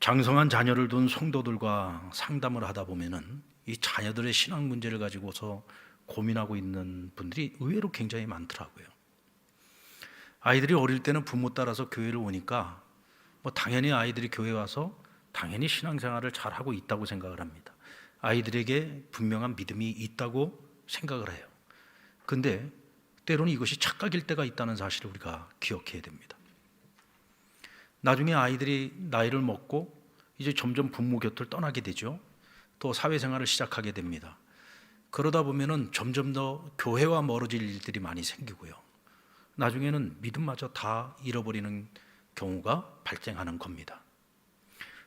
장성한 자녀를 둔 성도들과 상담을 하다 보면은 이 자녀들의 신앙 문제를 가지고서 고민하고 있는 분들이 의외로 굉장히 많더라고요. 아이들이 어릴 때는 부모 따라서 교회를 오니까 당연히 아이들이 교회 와서 당연히 신앙생활을 잘하고 있다고 생각을 합니다. 아이들에게 분명한 믿음이 있다고 생각을 해요. 근데 때로는 이것이 착각일 때가 있다는 사실을 우리가 기억해야 됩니다. 나중에 아이들이 나이를 먹고 이제 점점 부모 곁을 떠나게 되죠. 또 사회생활을 시작하게 됩니다. 그러다 보면은 점점 더 교회와 멀어질 일들이 많이 생기고요. 나중에는 믿음마저 다 잃어버리는 경우가 발생하는 겁니다.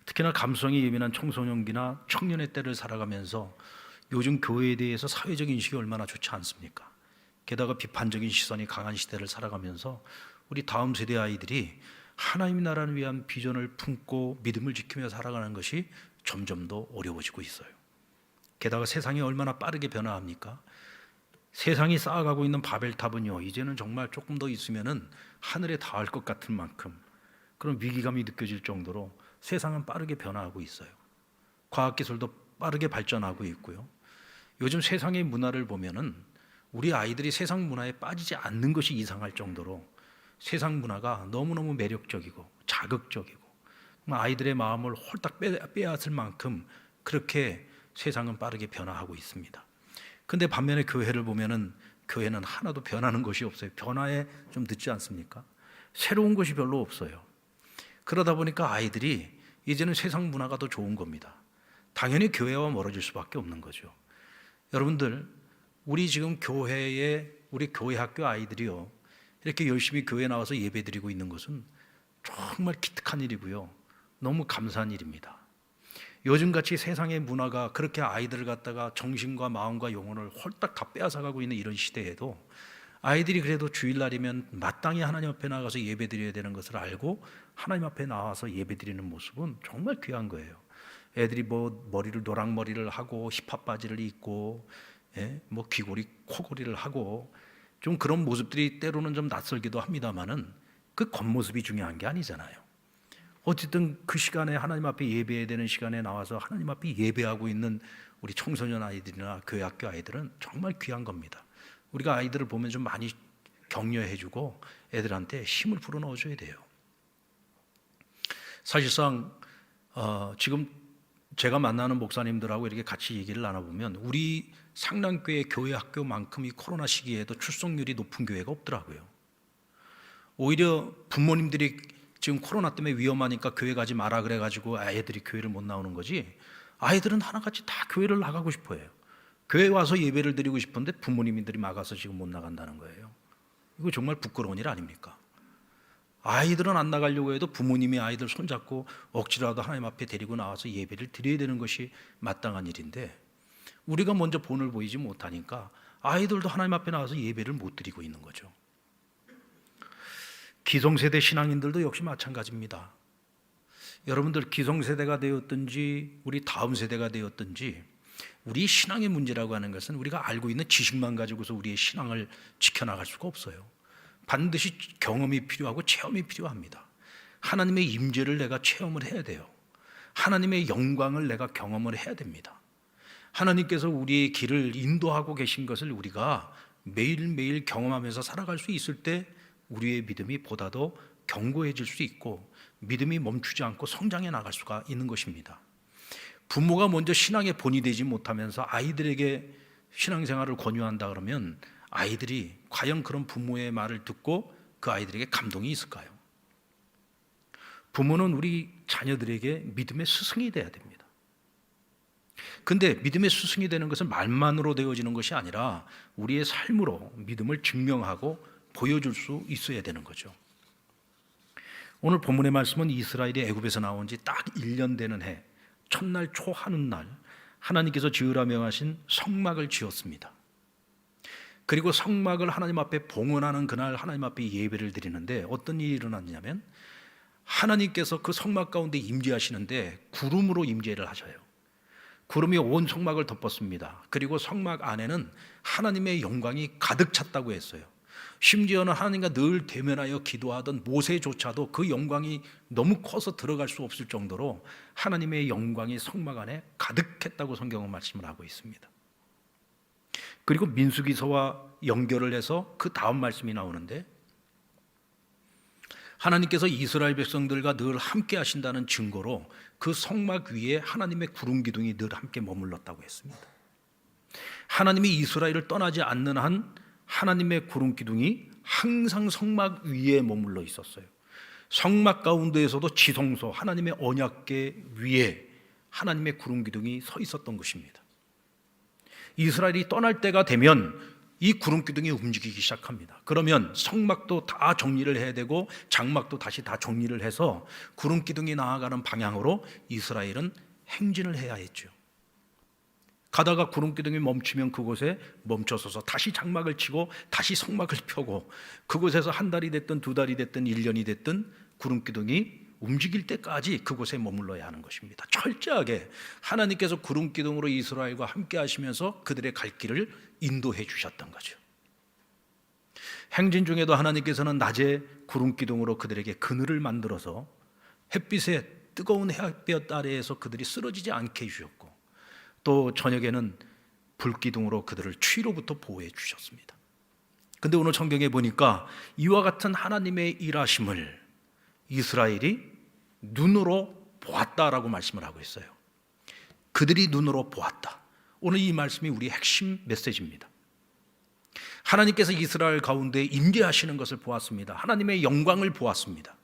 특히나 감성이 예민한 청소년기나 청년의 때를 살아가면서 요즘 교회에 대해서 사회적 인식이 얼마나 좋지 않습니까? 게다가 비판적인 시선이 강한 시대를 살아가면서 우리 다음 세대 아이들이 하나님 나라를 위한 비전을 품고 믿음을 지키며 살아가는 것이 점점 더 어려워지고 있어요. 게다가 세상이 얼마나 빠르게 변화합니까? 세상이 쌓아가고 있는 바벨탑은요, 이제는 정말 조금 더 있으면은 하늘에 닿을 것 같은 만큼 그런 위기감이 느껴질 정도로 세상은 빠르게 변화하고 있어요. 과학기술도 빠르게 발전하고 있고요. 요즘 세상의 문화를 보면은 우리 아이들이 세상 문화에 빠지지 않는 것이 이상할 정도로 세상 문화가 너무너무 매력적이고 자극적이고 아이들의 마음을 홀딱 빼앗을 만큼 그렇게 세상은 빠르게 변화하고 있습니다. 근데 반면에 교회를 보면은 교회는 하나도 변하는 것이 없어요. 변화에 좀 늦지 않습니까? 새로운 것이 별로 없어요. 그러다 보니까 아이들이 이제는 세상 문화가 더 좋은 겁니다. 당연히 교회와 멀어질 수밖에 없는 거죠. 여러분들, 우리 지금 우리 교회 학교 아이들이요, 이렇게 열심히 교회 나와서 예배 드리고 있는 것은 정말 기특한 일이고요, 너무 감사한 일입니다. 요즘같이 세상의 문화가 그렇게 아이들을 갖다가 정신과 마음과 영혼을 홀딱 다 빼앗아가고 있는 이런 시대에도 아이들이 그래도 주일날이면 마땅히 하나님 앞에 나가서 예배 드려야 되는 것을 알고 하나님 앞에 나와서 예배 드리는 모습은 정말 귀한 거예요. 애들이 머리를 노랑머리를 하고 힙합 바지를 입고 귀걸이 코걸이를 하고 좀 그런 모습들이 때로는 좀 낯설기도 합니다만은 그 겉모습이 중요한 게 아니잖아요. 어쨌든 그 시간에 하나님 앞에 예배해야 되는 시간에 나와서 하나님 앞에 예배하고 있는 우리 청소년 아이들이나 교회 학교 아이들은 정말 귀한 겁니다. 우리가 아이들을 보면 좀 많이 격려해주고 애들한테 힘을 불어넣어줘야 돼요. 사실상 지금 제가 만나는 목사님들하고 이렇게 같이 얘기를 나눠보면 우리 상랑교회 교회 학교만큼 이 코로나 시기에도 출석률이 높은 교회가 없더라고요. 오히려 부모님들이 지금 코로나 때문에 위험하니까 교회 가지 마라 그래가지고 애들이 교회를 못 나오는 거지, 아이들은 하나같이 다 교회를 나가고 싶어해요. 교회 와서 예배를 드리고 싶은데 부모님들이 막아서 지금 못 나간다는 거예요. 이거 정말 부끄러운 일 아닙니까? 아이들은 안 나가려고 해도 부모님이 아이들 손잡고 억지로라도 하나님 앞에 데리고 나와서 예배를 드려야 되는 것이 마땅한 일인데 우리가 먼저 본을 보이지 못하니까 아이들도 하나님 앞에 나와서 예배를 못 드리고 있는 거죠. 기성세대 신앙인들도 역시 마찬가지입니다. 여러분들 기성세대가 되었든지 우리 다음 세대가 되었든지 우리 신앙의 문제라고 하는 것은 우리가 알고 있는 지식만 가지고서 우리의 신앙을 지켜나갈 수가 없어요. 반드시 경험이 필요하고 체험이 필요합니다. 하나님의 임재를 내가 체험을 해야 돼요. 하나님의 영광을 내가 경험을 해야 됩니다. 하나님께서 우리의 길을 인도하고 계신 것을 우리가 매일매일 경험하면서 살아갈 수 있을 때 우리의 믿음이 보다 더 견고해질 수 있고 믿음이 멈추지 않고 성장해 나갈 수가 있는 것입니다. 부모가 먼저 신앙의 본이 되지 못하면서 아이들에게 신앙생활을 권유한다 그러면 아이들이 과연 그런 부모의 말을 듣고 그 아이들에게 감동이 있을까요? 부모는 우리 자녀들에게 믿음의 스승이 돼야 됩니다. 근데 믿음의 스승이 되는 것은 말만으로 되어지는 것이 아니라 우리의 삶으로 믿음을 증명하고 보여줄 수 있어야 되는 거죠. 오늘 본문의 말씀은 이스라엘이 애굽에서 나온 지 딱 1년 되는 해 첫날 초하는 날 하나님께서 지으라 명하신 성막을 지었습니다. 그리고 성막을 하나님 앞에 봉헌하는 그날 하나님 앞에 예배를 드리는데 어떤 일이 일어났냐면 하나님께서 그 성막 가운데 임재하시는데 구름으로 임재를 하셔요. 구름이 온 성막을 덮었습니다. 그리고 성막 안에는 하나님의 영광이 가득 찼다고 했어요. 심지어는 하나님과 늘 대면하여 기도하던 모세조차도 그 영광이 너무 커서 들어갈 수 없을 정도로 하나님의 영광이 성막 안에 가득했다고 성경은 말씀을 하고 있습니다. 그리고 민수기서와 연결을 해서 그 다음 말씀이 나오는데, 하나님께서 이스라엘 백성들과 늘 함께 하신다는 증거로 그 성막 위에 하나님의 구름 기둥이 늘 함께 머물렀다고 했습니다. 하나님이 이스라엘을 떠나지 않는 한 하나님의 구름 기둥이 항상 성막 위에 머물러 있었어요. 성막 가운데에서도 지성소 하나님의 언약궤 위에 하나님의 구름 기둥이 서 있었던 것입니다. 이스라엘이 떠날 때가 되면 이 구름 기둥이 움직이기 시작합니다. 그러면 성막도 다 정리를 해야 되고 장막도 다시 다 정리를 해서 구름 기둥이 나아가는 방향으로 이스라엘은 행진을 해야 했죠. 가다가 구름 기둥이 멈추면 그곳에 멈춰서서 다시 장막을 치고 다시 성막을 펴고, 그곳에서 한 달이 됐든 두 달이 됐든 1년이 됐든 구름 기둥이 움직일 때까지 그곳에 머물러야 하는 것입니다. 철저하게 하나님께서 구름 기둥으로 이스라엘과 함께 하시면서 그들의 갈 길을 인도해 주셨던 거죠. 행진 중에도 하나님께서는 낮에 구름 기둥으로 그들에게 그늘을 만들어서 햇빛에 뜨거운 햇볕 아래에서 그들이 쓰러지지 않게 해주셨고, 또 저녁에는 불기둥으로 그들을 추위로부터 보호해 주셨습니다. 근데 오늘 성경에 보니까 이와 같은 하나님의 일하심을 이스라엘이 눈으로 보았다라고 말씀을 하고 있어요. 그들이 눈으로 보았다. 오늘 이 말씀이 우리의 핵심 메시지입니다. 하나님께서 이스라엘 가운데 임재하시는 것을 보았습니다. 하나님의 영광을 보았습니다.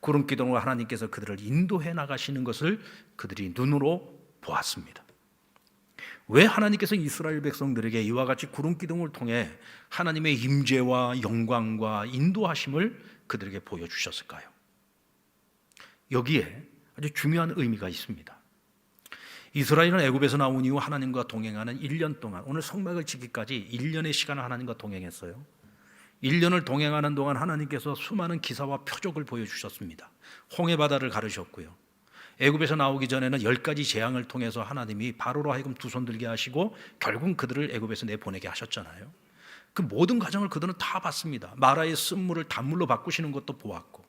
구름 기둥으로 하나님께서 그들을 인도해 나가시는 것을 그들이 눈으로 보았습니다. 왜 하나님께서 이스라엘 백성들에게 이와 같이 구름 기둥을 통해 하나님의 임재와 영광과 인도하심을 그들에게 보여주셨을까요? 여기에 아주 중요한 의미가 있습니다. 이스라엘은 애굽에서 나온 이후 하나님과 동행하는 1년 동안, 오늘 성막을 지기까지 1년의 시간을 하나님과 동행했어요. 1년을 동행하는 동안 하나님께서 수많은 기사와 표적을 보여주셨습니다. 홍해바다를 가르셨고요. 애굽에서 나오기 전에는 10가지 재앙을 통해서 하나님이 바로로 하여금 두 손 들게 하시고 결국 그들을 애굽에서 내보내게 하셨잖아요. 그 모든 과정을 그들은 다 봤습니다. 마라의 쓴물을 단물로 바꾸시는 것도 보았고,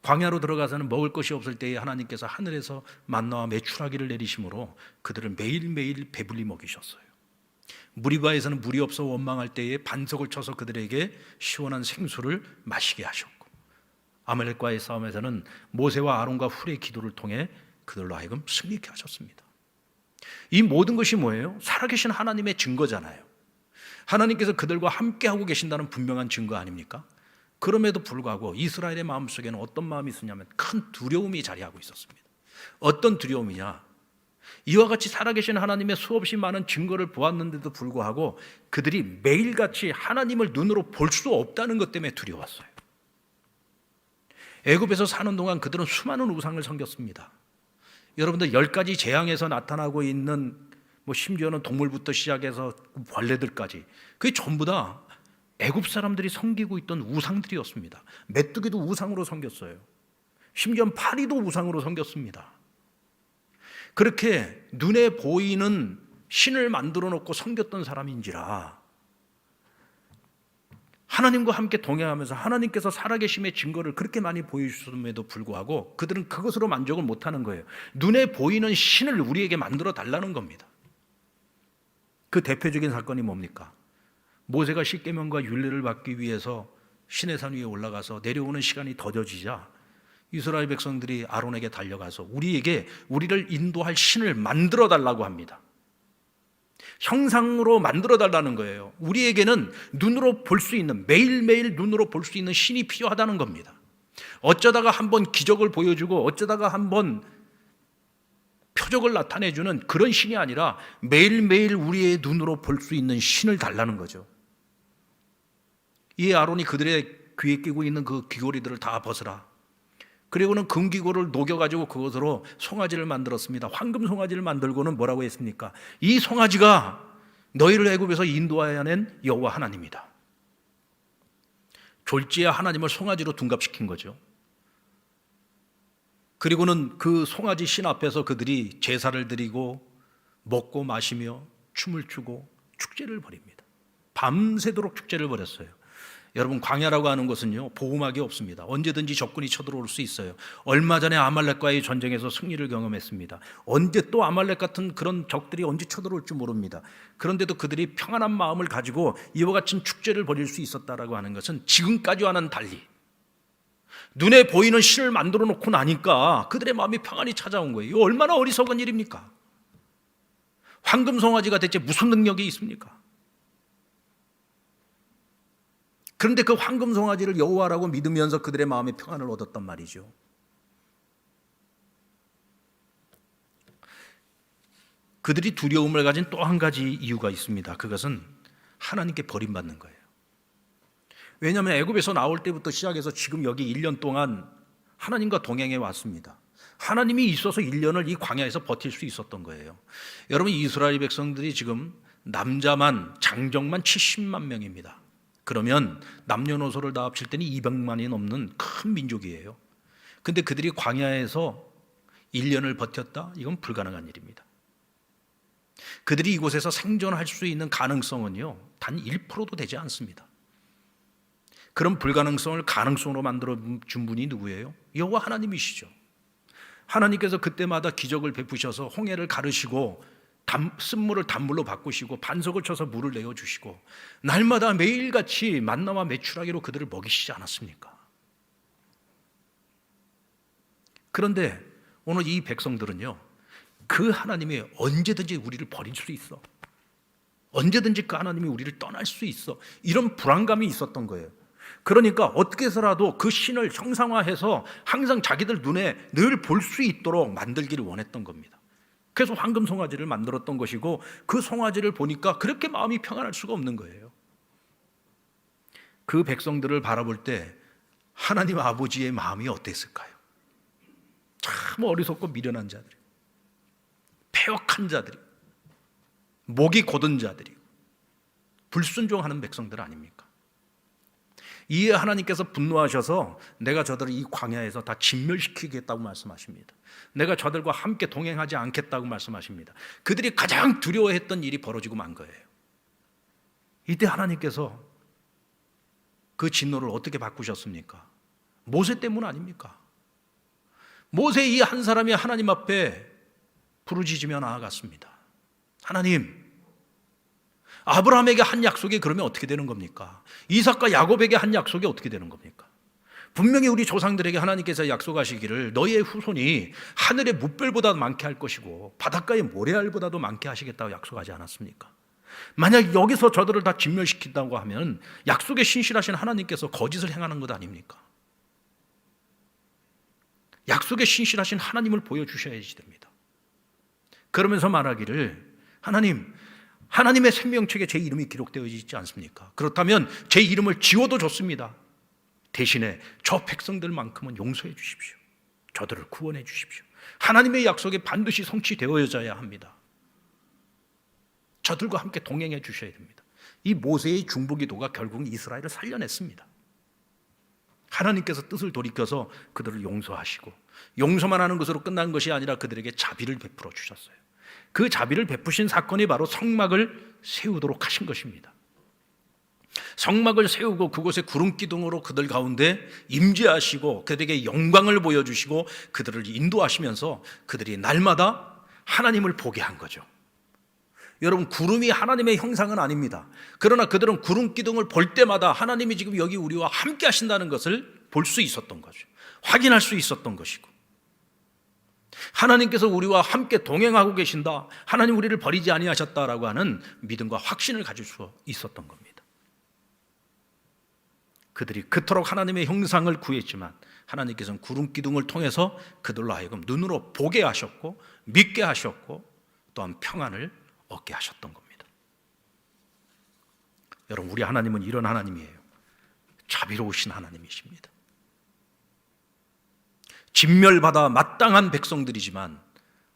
광야로 들어가서는 먹을 것이 없을 때에 하나님께서 하늘에서 만나와 메추라기를 내리심으로 그들을 매일매일 배불리 먹이셨어요. 무리바에서는 물이 없어 원망할 때에 반석을 쳐서 그들에게 시원한 생수를 마시게 하셨고, 아말렉과의 싸움에서는 모세와 아론과 훌의 기도를 통해 그들로 하여금 승리케 하셨습니다. 이 모든 것이 뭐예요? 살아계신 하나님의 증거잖아요. 하나님께서 그들과 함께하고 계신다는 분명한 증거 아닙니까? 그럼에도 불구하고 이스라엘의 마음속에는 어떤 마음이 있었냐면 큰 두려움이 자리하고 있었습니다. 어떤 두려움이냐? 이와 같이 살아계신 하나님의 수없이 많은 증거를 보았는데도 불구하고 그들이 매일같이 하나님을 눈으로 볼 수 없다는 것 때문에 두려웠어요. 애굽에서 사는 동안 그들은 수많은 우상을 섬겼습니다. 여러분들 10가지 재앙에서 나타나고 있는 심지어는 동물부터 시작해서 벌레들까지, 그게 전부 다 애굽 사람들이 섬기고 있던 우상들이었습니다. 메뚜기도 우상으로 섬겼어요. 심지어 파리도 우상으로 섬겼습니다. 그렇게 눈에 보이는 신을 만들어 놓고 섬겼던 사람인지라 하나님과 함께 동행하면서 하나님께서 살아계심의 증거를 그렇게 많이 보여주셨음에도 불구하고 그들은 그것으로 만족을 못하는 거예요. 눈에 보이는 신을 우리에게 만들어 달라는 겁니다. 그 대표적인 사건이 뭡니까? 모세가 십계명과 율례를 받기 위해서 시내산 위에 올라가서 내려오는 시간이 더뎌지자 이스라엘 백성들이 아론에게 달려가서 우리를 인도할 신을 만들어 달라고 합니다. 형상으로 만들어 달라는 거예요. 우리에게는 눈으로 볼 수 있는, 매일매일 눈으로 볼 수 있는 신이 필요하다는 겁니다. 어쩌다가 한번 기적을 보여주고 어쩌다가 한번 표적을 나타내주는 그런 신이 아니라 매일매일 우리의 눈으로 볼 수 있는 신을 달라는 거죠. 이에 아론이 그들의 귀에 끼고 있는 그 귀고리들을 다 벗으라. 그리고는 금귀고를 녹여가지고 그것으로 송아지를 만들었습니다. 황금 송아지를 만들고는 뭐라고 했습니까? 이 송아지가 너희를 애굽에서 인도하여낸 여호와 하나님이다. 졸지에 하나님을 송아지로 둔갑시킨 거죠. 그리고는 그 송아지 신 앞에서 그들이 제사를 드리고 먹고 마시며 춤을 추고 축제를 벌입니다. 밤새도록 축제를 벌였어요. 여러분, 광야라고 하는 것은요, 보호막이 없습니다. 언제든지 적군이 쳐들어올 수 있어요. 얼마 전에 아말렉과의 전쟁에서 승리를 경험했습니다. 언제 또 아말렉 같은 그런 적들이 언제 쳐들어올지 모릅니다. 그런데도 그들이 평안한 마음을 가지고 이와 같은 축제를 벌일 수 있었다라고 하는 것은 지금까지와는 달리 눈에 보이는 신을 만들어 놓고 나니까 그들의 마음이 평안이 찾아온 거예요. 이거 얼마나 어리석은 일입니까? 황금송아지가 대체 무슨 능력이 있습니까? 그런데 그 황금송아지를 여호와라고 믿으면서 그들의 마음에 평안을 얻었단 말이죠. 그들이 두려움을 가진 또 한 가지 이유가 있습니다. 그것은 하나님께 버림받는 거예요. 왜냐하면 애굽에서 나올 때부터 시작해서 지금 여기 1년 동안 하나님과 동행해 왔습니다. 하나님이 있어서 1년을 이 광야에서 버틸 수 있었던 거예요. 여러분, 이스라엘 백성들이 지금 남자만 장정만 70만 명입니다. 그러면 남녀노소를 다 합칠 때는 200만이 넘는 큰 민족이에요. 근데 그들이 광야에서 1년을 버텼다? 이건 불가능한 일입니다. 그들이 이곳에서 생존할 수 있는 가능성은요, 단 1%도 되지 않습니다. 그런 불가능성을 가능성으로 만들어 준 분이 누구예요? 여호와 하나님이시죠. 하나님께서 그때마다 기적을 베푸셔서 홍해를 가르시고 쓴물을 단물로 바꾸시고 반석을 쳐서 물을 내어주시고 날마다 매일같이 만나와 메추라기로 그들을 먹이시지 않았습니까? 그런데 오늘 이 백성들은요, 그 하나님이 언제든지 우리를 버릴 수 있어, 언제든지 그 하나님이 우리를 떠날 수 있어, 이런 불안감이 있었던 거예요. 그러니까 어떻게 해서라도 그 신을 형상화해서 항상 자기들 눈에 늘 볼 수 있도록 만들기를 원했던 겁니다. 그래서 황금 송아지를 만들었던 것이고, 그 송아지를 보니까 그렇게 마음이 평안할 수가 없는 거예요. 그 백성들을 바라볼 때 하나님 아버지의 마음이 어땠을까요? 참 어리석고 미련한 자들이, 패역한 자들이, 목이 곧은 자들이, 불순종하는 백성들 아닙니까? 이에 하나님께서 분노하셔서 내가 저들을 이 광야에서 다 진멸시키겠다고 말씀하십니다. 내가 저들과 함께 동행하지 않겠다고 말씀하십니다. 그들이 가장 두려워했던 일이 벌어지고 만 거예요. 이때 하나님께서 그 진노를 어떻게 바꾸셨습니까? 모세 때문 아닙니까? 모세 이 한 사람이 하나님 앞에 부르짖으며 나아갔습니다. 하나님, 아브라함에게 한 약속이 그러면 어떻게 되는 겁니까? 이삭과 야곱에게 한 약속이 어떻게 되는 겁니까? 분명히 우리 조상들에게 하나님께서 약속하시기를 너희의 후손이 하늘의 뭇별보다 많게 할 것이고 바닷가의 모래알보다도 많게 하시겠다고 약속하지 않았습니까? 만약 여기서 저들을 다 진멸시킨다고 하면 약속에 신실하신 하나님께서 거짓을 행하는 것 아닙니까? 약속에 신실하신 하나님을 보여주셔야지 됩니다. 그러면서 말하기를, 하나님의 생명책에 제 이름이 기록되어 있지 않습니까? 그렇다면 제 이름을 지워도 좋습니다. 대신에 저 백성들만큼은 용서해 주십시오. 저들을 구원해 주십시오. 하나님의 약속이 반드시 성취되어져야 합니다. 저들과 함께 동행해 주셔야 됩니다. 이 모세의 중보기도가 결국 이스라엘을 살려냈습니다. 하나님께서 뜻을 돌이켜서 그들을 용서하시고, 용서만 하는 것으로 끝난 것이 아니라 그들에게 자비를 베풀어 주셨어요. 그 자비를 베푸신 사건이 바로 성막을 세우도록 하신 것입니다. 성막을 세우고 그곳에 구름기둥으로 그들 가운데 임재하시고 그들에게 영광을 보여주시고 그들을 인도하시면서 그들이 날마다 하나님을 보게 한 거죠. 여러분, 구름이 하나님의 형상은 아닙니다. 그러나 그들은 구름기둥을 볼 때마다 하나님이 지금 여기 우리와 함께 하신다는 것을 볼 수 있었던 거죠. 확인할 수 있었던 것이고, 하나님께서 우리와 함께 동행하고 계신다, 하나님 우리를 버리지 아니하셨다라고 하는 믿음과 확신을 가질 수 있었던 겁니다. 그들이 그토록 하나님의 형상을 구했지만 하나님께서는 구름기둥을 통해서 그들로 하여금 눈으로 보게 하셨고 믿게 하셨고 또한 평안을 얻게 하셨던 겁니다. 여러분, 우리 하나님은 이런 하나님이에요. 자비로우신 하나님이십니다. 진멸받아 마땅한 백성들이지만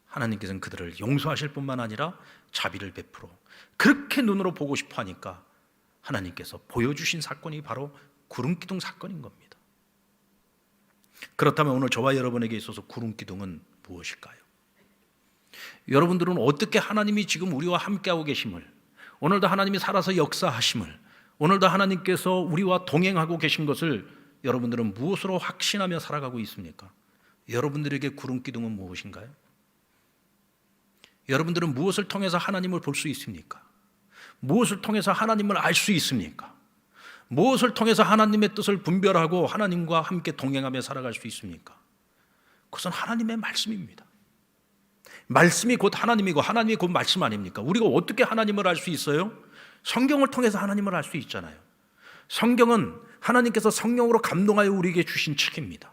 하나님께서는 그들을 용서하실 뿐만 아니라 자비를 베풀어 그렇게 눈으로 보고 싶어 하니까 하나님께서 보여주신 사건이 바로 구름기둥 사건인 겁니다. 그렇다면 오늘 저와 여러분에게 있어서 구름기둥은 무엇일까요? 여러분들은 어떻게 하나님이 지금 우리와 함께하고 계심을, 오늘도 하나님이 살아서 역사하심을, 오늘도 하나님께서 우리와 동행하고 계신 것을 여러분들은 무엇으로 확신하며 살아가고 있습니까? 여러분들에게 구름 기둥은 무엇인가요? 여러분들은 무엇을 통해서 하나님을 볼 수 있습니까? 무엇을 통해서 하나님을 알 수 있습니까? 무엇을 통해서 하나님의 뜻을 분별하고 하나님과 함께 동행하며 살아갈 수 있습니까? 그것은 하나님의 말씀입니다. 말씀이 곧 하나님이고 하나님이 곧 말씀 아닙니까? 우리가 어떻게 하나님을 알 수 있어요? 성경을 통해서 하나님을 알 수 있잖아요. 성경은 하나님께서 성령으로 감동하여 우리에게 주신 책입니다.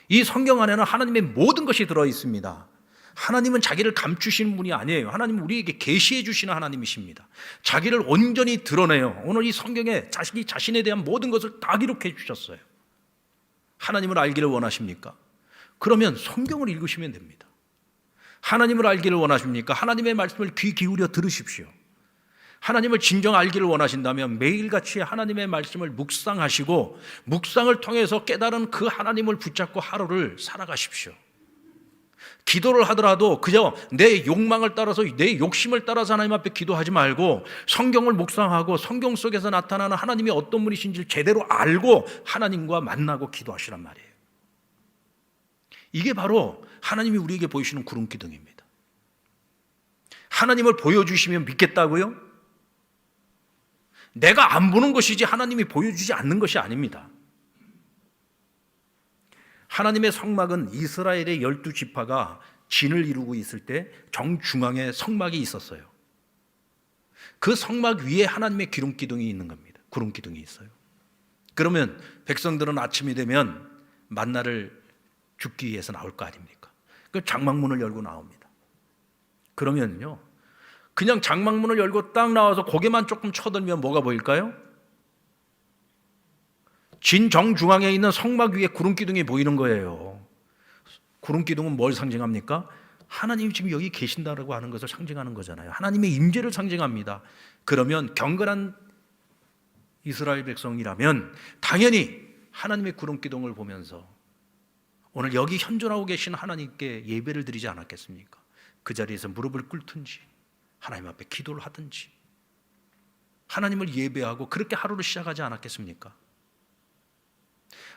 이 성경 안에는 하나님의 모든 것이 들어 있습니다. 하나님은 자기를 감추시는 분이 아니에요. 하나님은 우리에게 계시해 주시는 하나님이십니다. 자기를 온전히 드러내요. 오늘 이 성경에 자신에 대한 모든 것을 다 기록해 주셨어요. 하나님을 알기를 원하십니까? 그러면 성경을 읽으시면 됩니다. 하나님을 알기를 원하십니까? 하나님의 말씀을 귀 기울여 들으십시오. 하나님을 진정 알기를 원하신다면 매일같이 하나님의 말씀을 묵상하시고 묵상을 통해서 깨달은 그 하나님을 붙잡고 하루를 살아가십시오. 기도를 하더라도 그저 내 욕망을 따라서, 내 욕심을 따라서 하나님 앞에 기도하지 말고 성경을 묵상하고 성경 속에서 나타나는 하나님이 어떤 분이신지를 제대로 알고 하나님과 만나고 기도하시란 말이에요. 이게 바로 하나님이 우리에게 보이시는 구름 기둥입니다. 하나님을 보여주시면 믿겠다고요? 내가 안 보는 것이지 하나님이 보여주지 않는 것이 아닙니다. 하나님의 성막은 이스라엘의 12지파가 진을 이루고 있을 때 정중앙에 성막이 있었어요. 그 성막 위에 하나님의 기름 기둥이 있는 겁니다. 구름 기둥이 있어요. 그러면 백성들은 아침이 되면 만나를 줍기 위해서 나올 거 아닙니까? 그 장막문을 열고 나옵니다. 그러면요, 그냥 장막문을 열고 딱 나와서 고개만 조금 쳐들면 뭐가 보일까요? 진 정중앙에 있는 성막 위에 구름 기둥이 보이는 거예요. 구름 기둥은 뭘 상징합니까? 하나님이 지금 여기 계신다라고 하는 것을 상징하는 거잖아요. 하나님의 임재를 상징합니다. 그러면 경건한 이스라엘 백성이라면 당연히 하나님의 구름 기둥을 보면서 오늘 여기 현존하고 계신 하나님께 예배를 드리지 않았겠습니까? 그 자리에서 무릎을 꿇든지 하나님 앞에 기도를 하든지 하나님을 예배하고 그렇게 하루를 시작하지 않았겠습니까?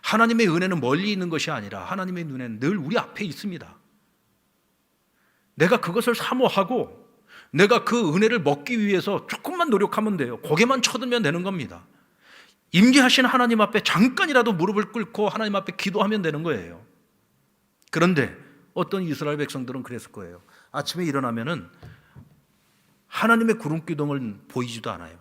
하나님의 은혜는 멀리 있는 것이 아니라 하나님의 눈에는 늘 우리 앞에 있습니다. 내가 그것을 사모하고 내가 그 은혜를 먹기 위해서 조금만 노력하면 돼요. 고개만 쳐들면 되는 겁니다. 임재하신 하나님 앞에 잠깐이라도 무릎을 꿇고 하나님 앞에 기도하면 되는 거예요. 그런데 어떤 이스라엘 백성들은 그랬을 거예요. 아침에 일어나면은 하나님의 구름 기둥은 보이지도 않아요.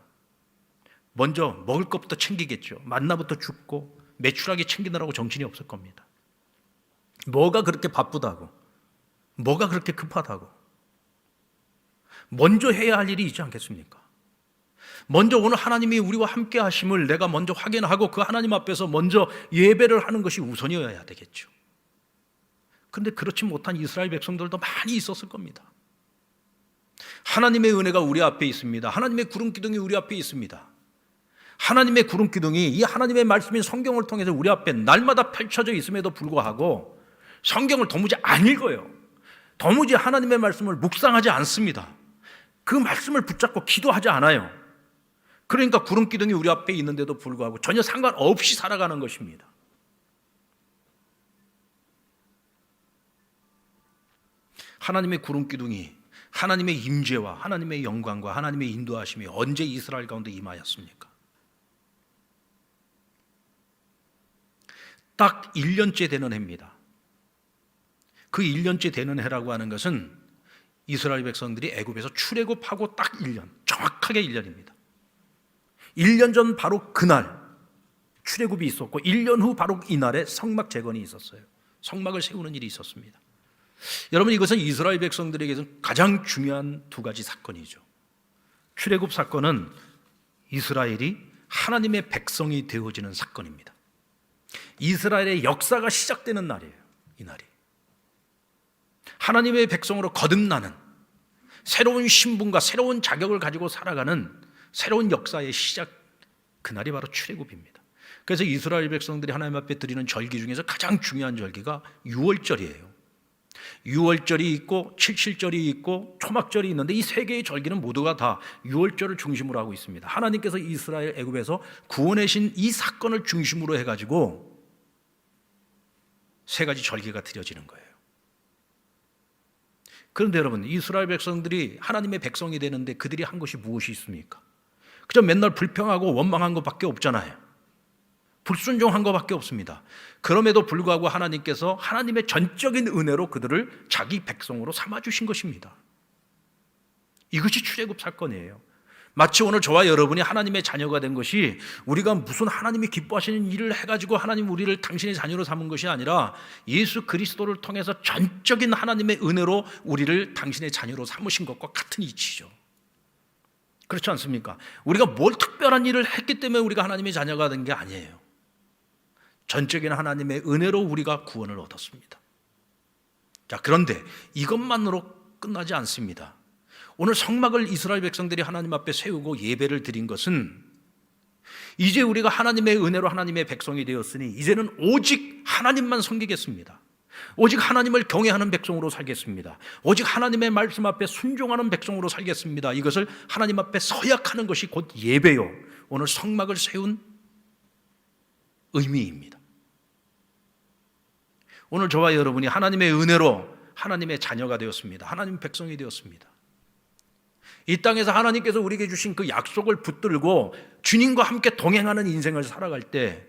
먼저 먹을 것부터 챙기겠죠. 만나부터 줍고 매출하게 챙기느라고 정신이 없을 겁니다. 뭐가 그렇게 바쁘다고, 뭐가 그렇게 급하다고, 먼저 해야 할 일이 있지 않겠습니까? 먼저 오늘 하나님이 우리와 함께 하심을 내가 먼저 확인하고 그 하나님 앞에서 먼저 예배를 하는 것이 우선이어야 되겠죠. 그런데 그렇지 못한 이스라엘 백성들도 많이 있었을 겁니다. 하나님의 은혜가 우리 앞에 있습니다. 하나님의 구름 기둥이 우리 앞에 있습니다. 하나님의 구름 기둥이 이 하나님의 말씀인 성경을 통해서 우리 앞에 날마다 펼쳐져 있음에도 불구하고 성경을 도무지 안 읽어요. 도무지 하나님의 말씀을 묵상하지 않습니다. 그 말씀을 붙잡고 기도하지 않아요. 그러니까 구름 기둥이 우리 앞에 있는데도 불구하고 전혀 상관없이 살아가는 것입니다. 하나님의 구름 기둥이 하나님의 임재와 하나님의 영광과 하나님의 인도하심이 언제 이스라엘 가운데 임하였습니까? 딱 1년째 되는 해입니다. 그 1년째 되는 해라고 하는 것은 이스라엘 백성들이 애굽에서 출애굽하고 딱 1년, 정확하게 1년입니다. 1년 전 바로 그날 출애굽이 있었고 1년 후 바로 이날에 성막 재건이 있었어요. 성막을 세우는 일이 있었습니다. 여러분, 이것은 이스라엘 백성들에게는 가장 중요한 두 가지 사건이죠. 출애굽 사건은 이스라엘이 하나님의 백성이 되어지는 사건입니다. 이스라엘의 역사가 시작되는 날이에요. 이 날이 하나님의 백성으로 거듭나는 새로운 신분과 새로운 자격을 가지고 살아가는 새로운 역사의 시작, 그날이 바로 출애굽입니다. 그래서 이스라엘 백성들이 하나님 앞에 드리는 절기 중에서 가장 중요한 절기가 유월절이에요. 유월절이 있고 칠칠절이 있고 초막절이 있는데 이 세 개의 절기는 모두가 다 유월절을 중심으로 하고 있습니다. 하나님께서 이스라엘 애굽에서 구원하신 이 사건을 중심으로 해가지고 세 가지 절기가 드려지는 거예요. 그런데 여러분, 이스라엘 백성들이 하나님의 백성이 되는데 그들이 한 것이 무엇이 있습니까? 그저 맨날 불평하고 원망한 것밖에 없잖아요. 불순종한 것밖에 없습니다. 그럼에도 불구하고 하나님께서 하나님의 전적인 은혜로 그들을 자기 백성으로 삼아주신 것입니다. 이것이 출애굽 사건이에요. 마치 오늘 저와 여러분이 하나님의 자녀가 된 것이 우리가 무슨 하나님이 기뻐하시는 일을 해가지고 하나님 우리를 당신의 자녀로 삼은 것이 아니라 예수 그리스도를 통해서 전적인 하나님의 은혜로 우리를 당신의 자녀로 삼으신 것과 같은 이치죠. 그렇지 않습니까? 우리가 뭘 특별한 일을 했기 때문에 우리가 하나님의 자녀가 된 게 아니에요. 전적인 하나님의 은혜로 우리가 구원을 얻었습니다. 자, 그런데 이것만으로 끝나지 않습니다. 오늘 성막을 이스라엘 백성들이 하나님 앞에 세우고 예배를 드린 것은 이제 우리가 하나님의 은혜로 하나님의 백성이 되었으니 이제는 오직 하나님만 섬기겠습니다. 오직 하나님을 경외하는 백성으로 살겠습니다. 오직 하나님의 말씀 앞에 순종하는 백성으로 살겠습니다. 이것을 하나님 앞에 서약하는 것이 곧 예배요, 오늘 성막을 세운 의미입니다. 오늘 저와 여러분이 하나님의 은혜로 하나님의 자녀가 되었습니다. 하나님의 백성이 되었습니다. 이 땅에서 하나님께서 우리에게 주신 그 약속을 붙들고 주님과 함께 동행하는 인생을 살아갈 때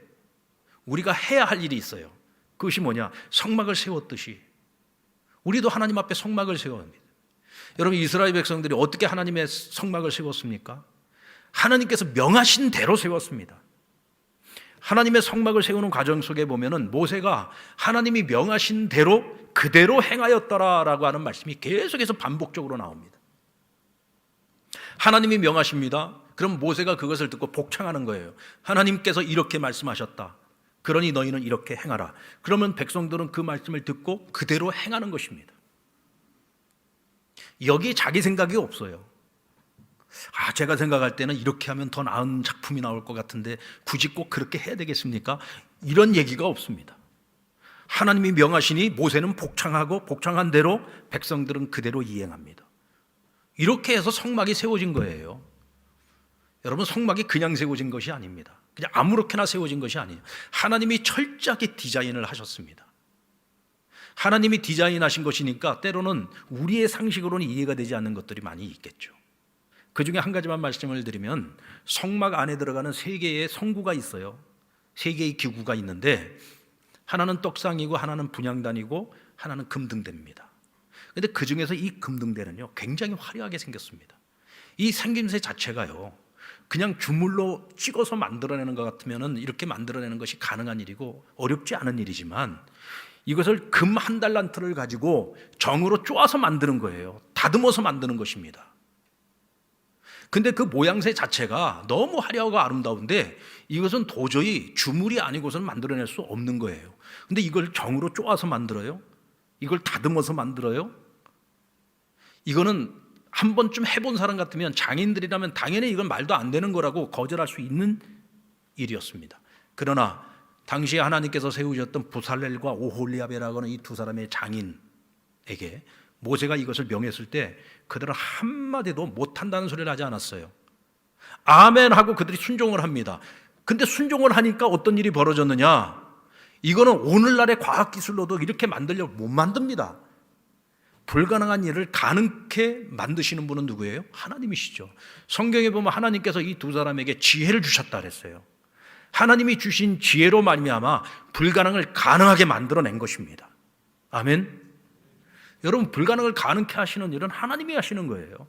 우리가 해야 할 일이 있어요. 그것이 뭐냐? 성막을 세웠듯이 우리도 하나님 앞에 성막을 세워야 합니다. 여러분, 이스라엘 백성들이 어떻게 하나님의 성막을 세웠습니까? 하나님께서 명하신 대로 세웠습니다. 하나님의 성막을 세우는 과정 속에 보면은 모세가 하나님이 명하신 대로 그대로 행하였더라라고 하는 말씀이 계속해서 반복적으로 나옵니다. 하나님이 명하십니다. 그럼 모세가 그것을 듣고 복창하는 거예요. 하나님께서 이렇게 말씀하셨다. 그러니 너희는 이렇게 행하라. 그러면 백성들은 그 말씀을 듣고 그대로 행하는 것입니다. 여기에 자기 생각이 없어요. 제가 생각할 때는 이렇게 하면 더 나은 작품이 나올 것 같은데 굳이 꼭 그렇게 해야 되겠습니까? 이런 얘기가 없습니다. 하나님이 명하시니 모세는 복창하고 복창한 대로 백성들은 그대로 이행합니다. 이렇게 해서 성막이 세워진 거예요. 여러분, 성막이 그냥 세워진 것이 아닙니다. 그냥 아무렇게나 세워진 것이 아니에요. 하나님이 철저하게 디자인을 하셨습니다. 하나님이 디자인하신 것이니까 때로는 우리의 상식으로는 이해가 되지 않는 것들이 많이 있겠죠. 그 중에 한 가지만 말씀을 드리면 성막 안에 들어가는 세 개의 성구가 있어요. 세 개의 기구가 있는데 하나는 떡상이고 하나는 분향단이고 하나는 금등대입니다. 그런데 그 중에서 이 금등대는요 굉장히 화려하게 생겼습니다. 이 생김새 자체가요 그냥 주물로 찍어서 만들어내는 것 같으면 이렇게 만들어내는 것이 가능한 일이고 어렵지 않은 일이지만 이것을 금 한 달란트를 가지고 정으로 쪼아서 만드는 거예요. 다듬어서 만드는 것입니다. 근데 그 모양새 자체가 너무 화려하고 아름다운데 이것은 도저히 주물이 아니고서는 만들어낼 수 없는 거예요. 근데 이걸 정으로 쪼아서 만들어요? 이걸 다듬어서 만들어요? 이거는 한 번쯤 해본 사람 같으면, 장인들이라면 당연히 이건 말도 안 되는 거라고 거절할 수 있는 일이었습니다. 그러나 당시에 하나님께서 세우셨던 부살렐과 오홀리압이라고 하는 이 두 사람의 장인에게 모세가 이것을 명했을 때 그들은 한마디도 못한다는 소리를 하지 않았어요. 아멘 하고 그들이 순종을 합니다. 근데 순종을 하니까 어떤 일이 벌어졌느냐? 이거는 오늘날의 과학기술로도 이렇게 만들려고 못 만듭니다. 불가능한 일을 가능케 만드시는 분은 누구예요? 하나님이시죠. 성경에 보면 하나님께서 이 두 사람에게 지혜를 주셨다 그랬어요. 하나님이 주신 지혜로 말미암아 불가능을 가능하게 만들어낸 것입니다. 아멘. 여러분, 불가능을 가능케 하시는 일은 하나님이 하시는 거예요.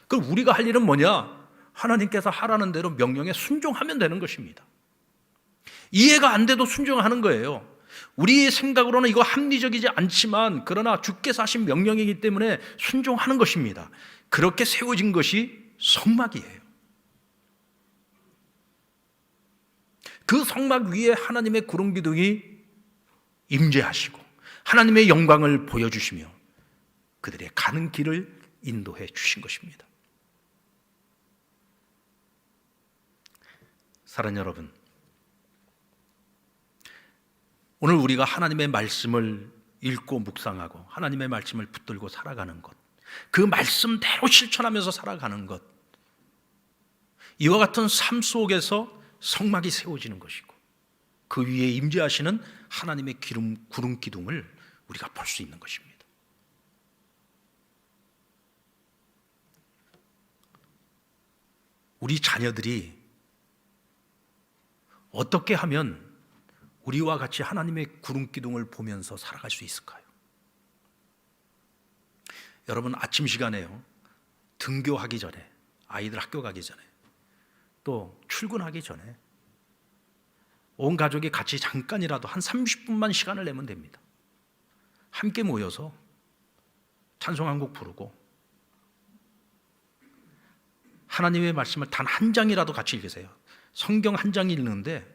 그럼 우리가 할 일은 뭐냐? 하나님께서 하라는 대로 명령에 순종하면 되는 것입니다. 이해가 안 돼도 순종하는 거예요. 우리의 생각으로는 이거 합리적이지 않지만 그러나 주께서 하신 명령이기 때문에 순종하는 것입니다. 그렇게 세워진 것이 성막이에요. 그 성막 위에 하나님의 구름 기둥이 임재하시고 하나님의 영광을 보여주시며 그들의 가는 길을 인도해 주신 것입니다. 사랑하는 여러분, 오늘 우리가 하나님의 말씀을 읽고 묵상하고 하나님의 말씀을 붙들고 살아가는 것, 그 말씀대로 실천하면서 살아가는 것, 이와 같은 삶 속에서 성막이 세워지는 것이고 그 위에 임재하시는 하나님의 구름 기둥을 우리가 볼 수 있는 것입니다. 우리 자녀들이 어떻게 하면 우리와 같이 하나님의 구름 기둥을 보면서 살아갈 수 있을까요? 여러분, 아침 시간에요, 등교하기 전에, 아이들 학교 가기 전에, 또 출근하기 전에 온 가족이 같이 잠깐이라도 한 30분만 시간을 내면 됩니다. 함께 모여서 찬송 한 곡 부르고 하나님의 말씀을 단 한 장이라도 같이 읽으세요. 성경 한 장 읽는데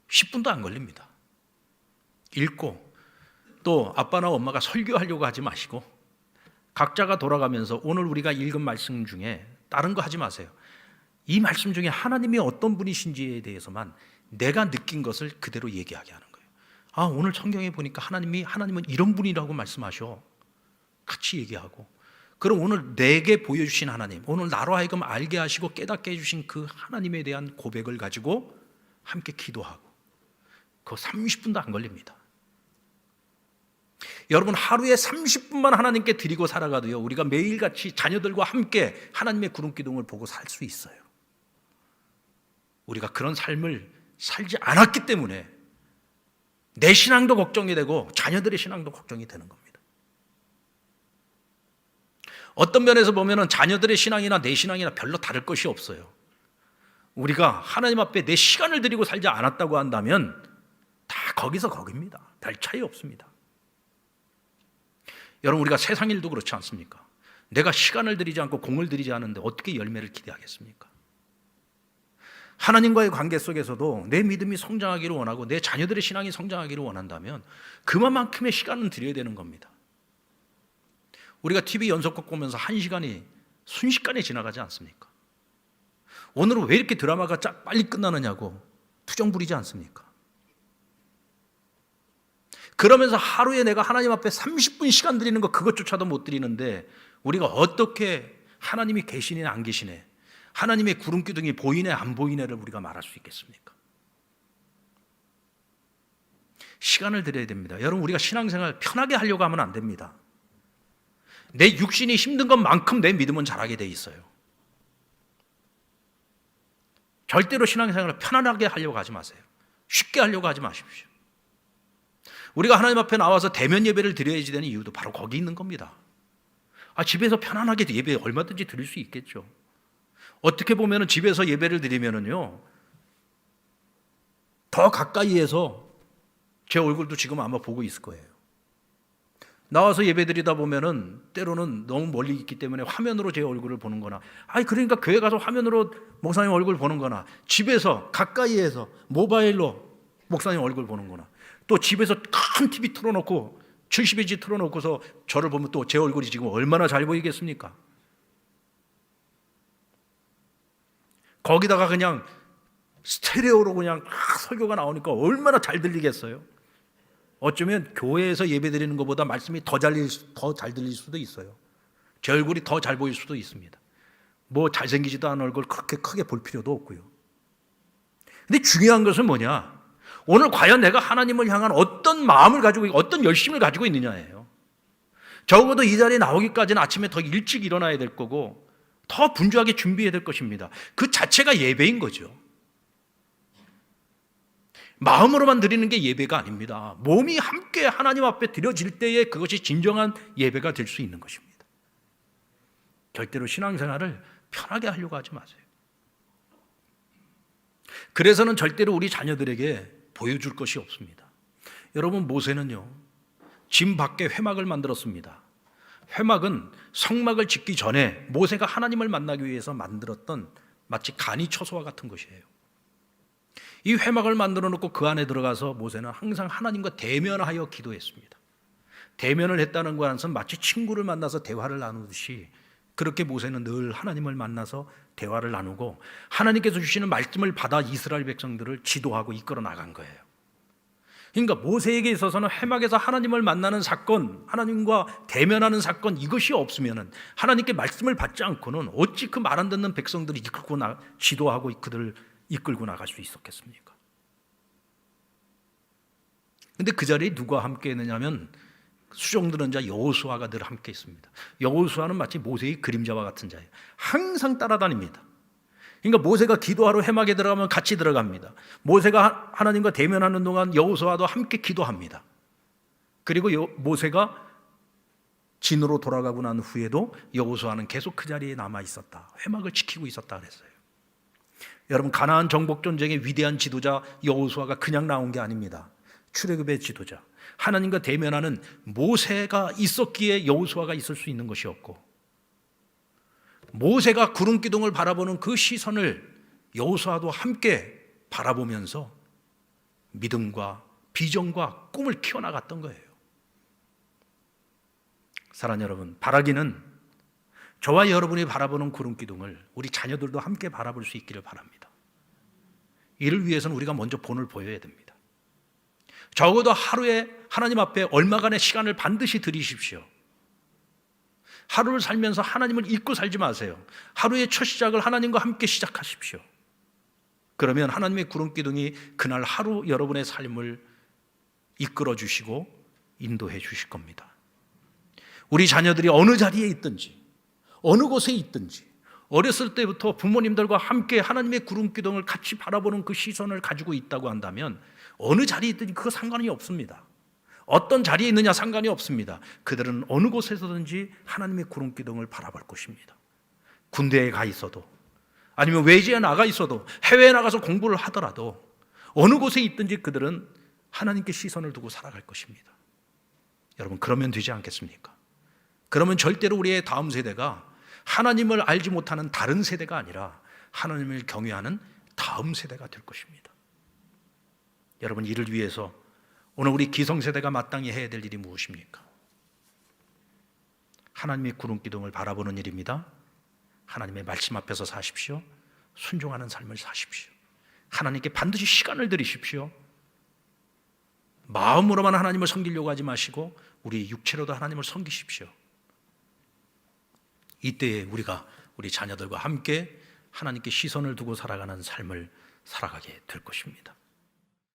10분도 안 걸립니다. 읽고 또 아빠나 엄마가 설교하려고 하지 마시고 각자가 돌아가면서 오늘 우리가 읽은 말씀 중에 다른 거 하지 마세요. 이 말씀 중에 하나님이 어떤 분이신지에 대해서만 내가 느낀 것을 그대로 얘기하게 하는 거예요. 아, 오늘 성경에 보니까 하나님은 이런 분이라고 말씀하셔. 같이 얘기하고, 그럼 오늘 내게 보여주신 하나님, 오늘 나로 하여금 알게 하시고 깨닫게 해주신 그 하나님에 대한 고백을 가지고 함께 기도하고, 그거 30분도 안 걸립니다. 여러분, 하루에 30분만 하나님께 드리고 살아가도요, 우리가 매일같이 자녀들과 함께 하나님의 구름 기둥을 보고 살 수 있어요. 우리가 그런 삶을 살지 않았기 때문에 내 신앙도 걱정이 되고 자녀들의 신앙도 걱정이 되는 겁니다. 어떤 면에서 보면 자녀들의 신앙이나 내 신앙이나 별로 다를 것이 없어요. 우리가 하나님 앞에 내 시간을 드리고 살지 않았다고 한다면 다 거기서 거기입니다. 별 차이 없습니다. 여러분, 우리가 세상 일도 그렇지 않습니까? 내가 시간을 들이지 않고 공을 들이지 않는데 어떻게 열매를 기대하겠습니까? 하나님과의 관계 속에서도 내 믿음이 성장하기를 원하고 내 자녀들의 신앙이 성장하기를 원한다면 그만큼의 시간은 드려야 되는 겁니다. 우리가 TV 연속극 보면서 1시간이 순식간에 지나가지 않습니까? 오늘은 왜 이렇게 드라마가 빨리 끝나느냐고 투정 부리지 않습니까? 그러면서 하루에 내가 하나님 앞에 30분 시간 드리는 거, 그것조차도 못 드리는데 우리가 어떻게 하나님이 계시네 안 계시네, 하나님의 구름 기둥이 보이네 안 보이네를 우리가 말할 수 있겠습니까? 시간을 드려야 됩니다. 여러분, 우리가 신앙생활 편하게 하려고 하면 안 됩니다. 내 육신이 힘든 것만큼 내 믿음은 잘하게 돼 있어요. 절대로 신앙생활을 편안하게 하려고 하지 마세요. 쉽게 하려고 하지 마십시오. 우리가 하나님 앞에 나와서 대면 예배를 드려야지 되는 이유도 바로 거기 있는 겁니다. 집에서 편안하게 예배 얼마든지 드릴 수 있겠죠. 어떻게 보면 집에서 예배를 드리면은요, 더 가까이에서 제 얼굴도 지금 아마 보고 있을 거예요. 나와서 예배 드리다 보면은 때로는 너무 멀리 있기 때문에 화면으로 제 얼굴을 보는 거나, 그러니까 교회 가서 화면으로 목사님 얼굴 보는 거나, 집에서 가까이에서 모바일로 목사님 얼굴 보는 거나, 또 집에서 큰 TV 틀어놓고 70인치 틀어놓고서 저를 보면 또 제 얼굴이 지금 얼마나 잘 보이겠습니까? 거기다가 그냥 스테레오로 그냥 설교가 나오니까 얼마나 잘 들리겠어요? 어쩌면 교회에서 예배드리는 것보다 말씀이 더 잘 들릴 수도 있어요. 제 얼굴이 더 잘 보일 수도 있습니다. 뭐 잘생기지도 않은 얼굴 그렇게 크게 볼 필요도 없고요. 근데 중요한 것은 뭐냐? 오늘 과연 내가 하나님을 향한 어떤 마음을 가지고, 어떤 열심을 가지고 있느냐예요. 적어도 이 자리에 나오기까지는 아침에 더 일찍 일어나야 될 거고 더 분주하게 준비해야 될 것입니다. 그 자체가 예배인 거죠. 마음으로만 드리는 게 예배가 아닙니다. 몸이 함께 하나님 앞에 드려질 때에 그것이 진정한 예배가 될 수 있는 것입니다. 절대로 신앙생활을 편하게 하려고 하지 마세요. 그래서는 절대로 우리 자녀들에게 보여줄 것이 없습니다. 여러분, 모세는요, 진 밖에 회막을 만들었습니다. 회막은 성막을 짓기 전에 모세가 하나님을 만나기 위해서 만들었던 마치 간이 처소와 같은 것이에요. 이 회막을 만들어 놓고 그 안에 들어가서 모세는 항상 하나님과 대면하여 기도했습니다. 대면을 했다는 것은 마치 친구를 만나서 대화를 나누듯이 그렇게 모세는 늘 하나님을 만나서 대화를 나누고 하나님께서 주시는 말씀을 받아 이스라엘 백성들을 지도하고 이끌어 나간 거예요. 그러니까 모세에게 있어서는 회막에서 하나님을 만나는 사건, 하나님과 대면하는 사건, 이것이 없으면은, 하나님께 말씀을 받지 않고는 어찌 그 말 안 듣는 백성들이 지도하고 그들을 이끌고 나갈 수 있었겠습니까? 근데 그 자리에 누가 함께 했느냐면 수종드는 자 여호수아가 늘 함께 있습니다. 여호수아는 마치 모세의 그림자와 같은 자예요. 항상 따라다닙니다. 그러니까 모세가 기도하러 회막에 들어가면 같이 들어갑니다. 모세가 하나님과 대면하는 동안 여호수아도 함께 기도합니다. 그리고 모세가 진으로 돌아가고 난 후에도 여호수아는 계속 그 자리에 남아 있었다. 회막을 지키고 있었다 그랬어요. 여러분, 가나안 정복 전쟁의 위대한 지도자 여호수아가 그냥 나온 게 아닙니다. 출애굽의 지도자, 하나님과 대면하는 모세가 있었기에 여호수아가 있을 수 있는 것이었고, 모세가 구름 기둥을 바라보는 그 시선을 여호수아도 함께 바라보면서 믿음과 비전과 꿈을 키워나갔던 거예요. 사랑하는 여러분, 바라기는 저와 여러분이 바라보는 구름 기둥을 우리 자녀들도 함께 바라볼 수 있기를 바랍니다. 이를 위해서는 우리가 먼저 본을 보여야 됩니다. 적어도 하루에 하나님 앞에 얼마간의 시간을 반드시 들이십시오. 하루를 살면서 하나님을 잊고 살지 마세요. 하루의 첫 시작을 하나님과 함께 시작하십시오. 그러면 하나님의 구름 기둥이 그날 하루 여러분의 삶을 이끌어 주시고 인도해 주실 겁니다. 우리 자녀들이 어느 자리에 있든지, 어느 곳에 있든지, 어렸을 때부터 부모님들과 함께 하나님의 구름 기둥을 같이 바라보는 그 시선을 가지고 있다고 한다면 어느 자리에 있든지 그거 상관이 없습니다. 어떤 자리에 있느냐 상관이 없습니다. 그들은 어느 곳에서든지 하나님의 구름 기둥을 바라볼 것입니다. 군대에 가 있어도, 아니면 외지에 나가 있어도, 해외에 나가서 공부를 하더라도 어느 곳에 있든지 그들은 하나님께 시선을 두고 살아갈 것입니다. 여러분, 그러면 되지 않겠습니까? 그러면 절대로 우리의 다음 세대가 하나님을 알지 못하는 다른 세대가 아니라 하나님을 경외하는 다음 세대가 될 것입니다. 여러분, 이를 위해서 오늘 우리 기성세대가 마땅히 해야 될 일이 무엇입니까? 하나님의 구름 기둥을 바라보는 일입니다. 하나님의 말씀 앞에서 사십시오. 순종하는 삶을 사십시오. 하나님께 반드시 시간을 들이십시오. 마음으로만 하나님을 섬기려고 하지 마시고 우리 육체로도 하나님을 섬기십시오. 이때에 우리가 우리 자녀들과 함께 하나님께 시선을 두고 살아가는 삶을 살아가게 될 것입니다.